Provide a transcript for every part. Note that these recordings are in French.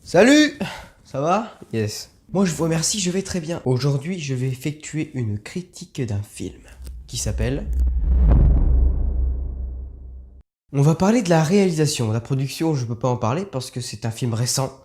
Salut! Ça va? Yes. Moi je vous remercie, je vais très bien. Aujourd'hui, je vais effectuer une critique d'un film qui s'appelle... On va parler de la réalisation. La production, je peux pas en parler parce que c'est un film récent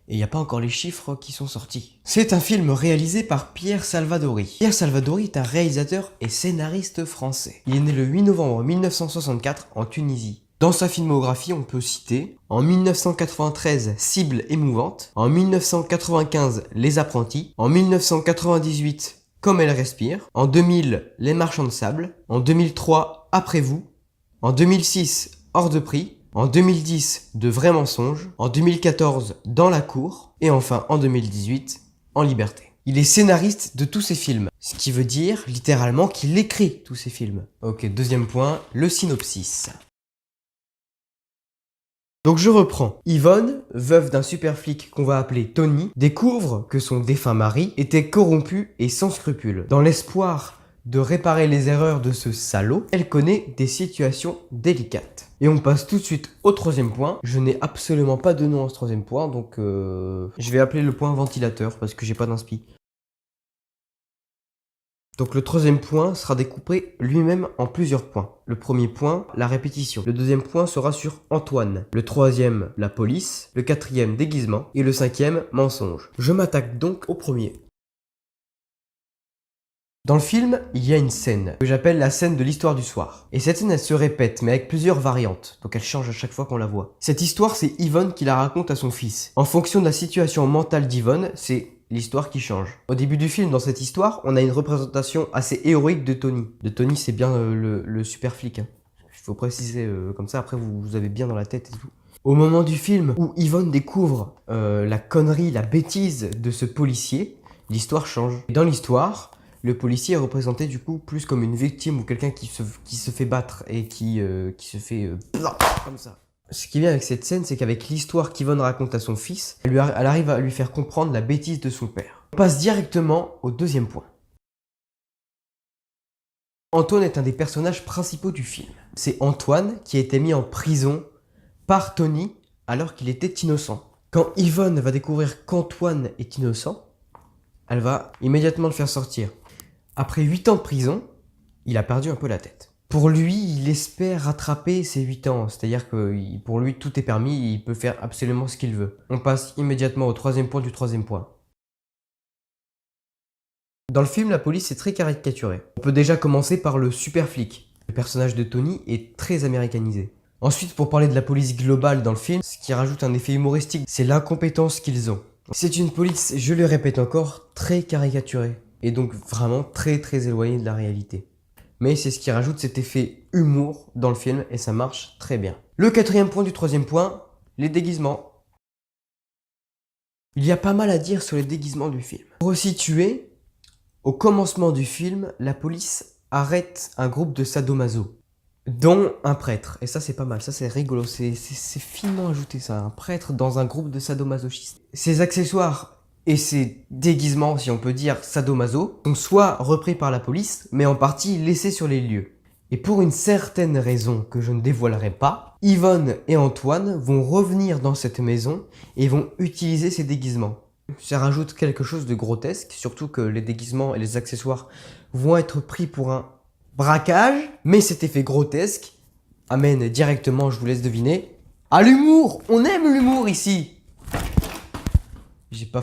et il n'y a pas encore les chiffres qui sont sortis. C'est un film réalisé par Pierre Salvadori. Pierre Salvadori est un réalisateur et scénariste français. Il est né le 8 novembre 1964 en Tunisie. Dans sa filmographie, on peut citer en 1993 Cible émouvante, en 1995 Les apprentis, en 1998 Comme elle respire, en 2000 Les marchands de sable, en 2003 Après vous, en 2006 Hors de prix, en 2010 De vrais mensonges, en 2014 Dans la cour, et enfin en 2018 En liberté. Il est scénariste de tous ses films, ce qui veut dire littéralement qu'il écrit tous ses films. Ok, deuxième point, le synopsis. Donc je reprends. Yvonne, veuve d'un super flic qu'on va appeler Tony, découvre que son défunt mari était corrompu et sans scrupules. Dans l'espoir de réparer les erreurs de ce salaud, elle connaît des situations délicates. Et on passe tout de suite au troisième point. Je n'ai absolument pas de nom à ce troisième point, donc je vais appeler le point ventilateur parce que j'ai pas d'inspi. Donc le troisième point sera découpé lui-même en plusieurs points. Le premier point, la répétition. Le deuxième point sera sur Antoine. Le troisième, la police. Le quatrième, déguisement. Et le cinquième, mensonge. Je m'attaque donc au premier. Dans le film, il y a une scène que j'appelle la scène de l'histoire du soir. Et cette scène, elle se répète, mais avec plusieurs variantes. Donc elle change à chaque fois qu'on la voit. Cette histoire, c'est Yvonne qui la raconte à son fils. En fonction de la situation mentale d'Yvonne, c'est l'histoire qui change. Au début du film, dans cette histoire, on a une représentation assez héroïque de Tony. De Tony, c'est bien le super flic. Hein. Il faut préciser comme ça, après vous avez bien dans la tête et tout. Au moment du film où Yvonne découvre la connerie, la bêtise de ce policier, l'histoire change. Et dans l'histoire, le policier est représenté du coup plus comme une victime ou quelqu'un qui se fait battre et qui se fait comme ça. Ce qui est bien avec cette scène, c'est qu'avec l'histoire qu'Yvonne raconte à son fils, elle arrive à lui faire comprendre la bêtise de son père. On passe directement au deuxième point. Antoine est un des personnages principaux du film. C'est Antoine qui a été mis en prison par Tony alors qu'il était innocent. Quand Yvonne va découvrir qu'Antoine est innocent, elle va immédiatement le faire sortir. Après 8 ans de prison, il a perdu un peu la tête. Pour lui, il espère rattraper ses 8 ans, c'est-à-dire que pour lui, tout est permis, il peut faire absolument ce qu'il veut. On passe immédiatement au troisième point du troisième point. Dans le film, la police est très caricaturée. On peut déjà commencer par le super flic. Le personnage de Tony est très américanisé. Ensuite, pour parler de la police globale dans le film, ce qui rajoute un effet humoristique, c'est l'incompétence qu'ils ont. C'est une police, je le répète encore, très caricaturée. Et donc vraiment très éloignée de la réalité. Mais c'est ce qui rajoute cet effet humour dans le film et ça marche très bien. Le quatrième point du troisième point, les déguisements. Il y a pas mal à dire sur les déguisements du film. Pour resituer, au commencement du film, la police arrête un groupe de sadomaso, dont un prêtre. Et ça c'est pas mal, ça c'est rigolo, c'est finement ajouté ça, un prêtre dans un groupe de sadomasochistes. Ces accessoires et ces déguisements, si on peut dire sadomaso, sont soit repris par la police, mais en partie laissés sur les lieux. Et pour une certaine raison que je ne dévoilerai pas, Yvonne et Antoine vont revenir dans cette maison et vont utiliser ces déguisements. Ça rajoute quelque chose de grotesque, surtout que les déguisements et les accessoires vont être pris pour un braquage, mais cet effet grotesque amène directement, je vous laisse deviner, à l'humour. On aime l'humour ici. J'ai pas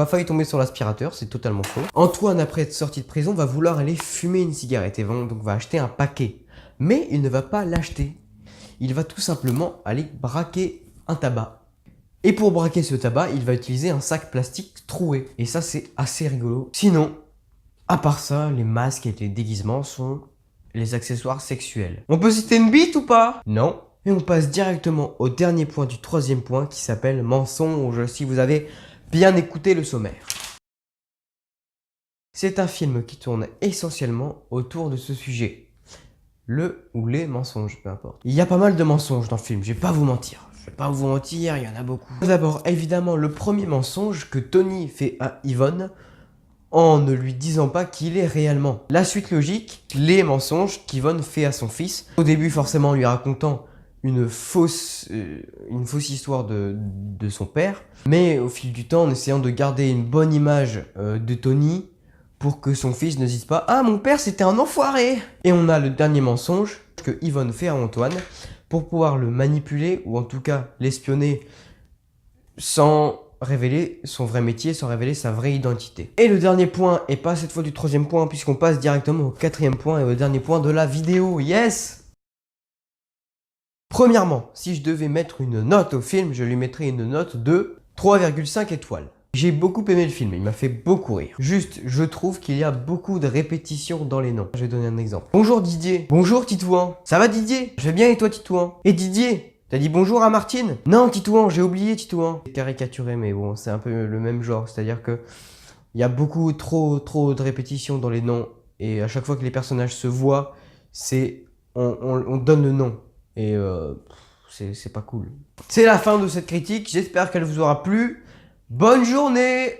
failli tomber sur l'aspirateur, c'est totalement faux. Antoine, après être sorti de prison, va vouloir aller fumer une cigarette et donc va acheter un paquet. Mais il ne va pas l'acheter. Il va tout simplement aller braquer un tabac. Et pour braquer ce tabac, il va utiliser un sac plastique troué. Et ça, c'est assez rigolo. Sinon, à part ça, les masques et les déguisements sont les accessoires sexuels. On peut citer une bite ou pas? Non. Et on passe directement au dernier point du troisième point qui s'appelle mensonge, si vous avez bien écouté le sommaire. C'est un film qui tourne essentiellement autour de ce sujet. Le ou les mensonges, peu importe. Il y a pas mal de mensonges dans le film, je vais pas vous mentir. Il y en a beaucoup. D'abord, évidemment, le premier mensonge que Tony fait à Yvonne en ne lui disant pas qui il est réellement. La suite logique, les mensonges qu'Yvonne fait à son fils. Au début, forcément, en lui racontant une fausse histoire de son père, mais au fil du temps, en essayant de garder une bonne image de Tony, pour que son fils ne dise pas « Ah, mon père, c'était un enfoiré !» Et on a le dernier mensonge que Yvonne fait à Antoine pour pouvoir le manipuler, ou en tout cas l'espionner sans révéler son vrai métier, sans révéler sa vraie identité. Et le dernier point, et pas cette fois du troisième point, puisqu'on passe directement au quatrième point et au dernier point de la vidéo. Yes! Premièrement, si je devais mettre une note au film, je lui mettrais une note de 3,5 étoiles. J'ai beaucoup aimé le film, il m'a fait beaucoup rire. Juste, je trouve qu'il y a beaucoup de répétitions dans les noms. Je vais donner un exemple. Bonjour Didier. Bonjour Titouan. Ça va Didier? Je vais bien et toi Titouan? Et Didier? T'as dit bonjour à Martine? Non Titouan, j'ai oublié Titouan. C'est caricaturé mais bon, c'est un peu le même genre. C'est-à-dire que il y a beaucoup trop de répétitions dans les noms. Et à chaque fois que les personnages se voient, on donne le nom. Et c'est pas cool. C'est la fin de cette critique, j'espère qu'elle vous aura plu. Bonne journée!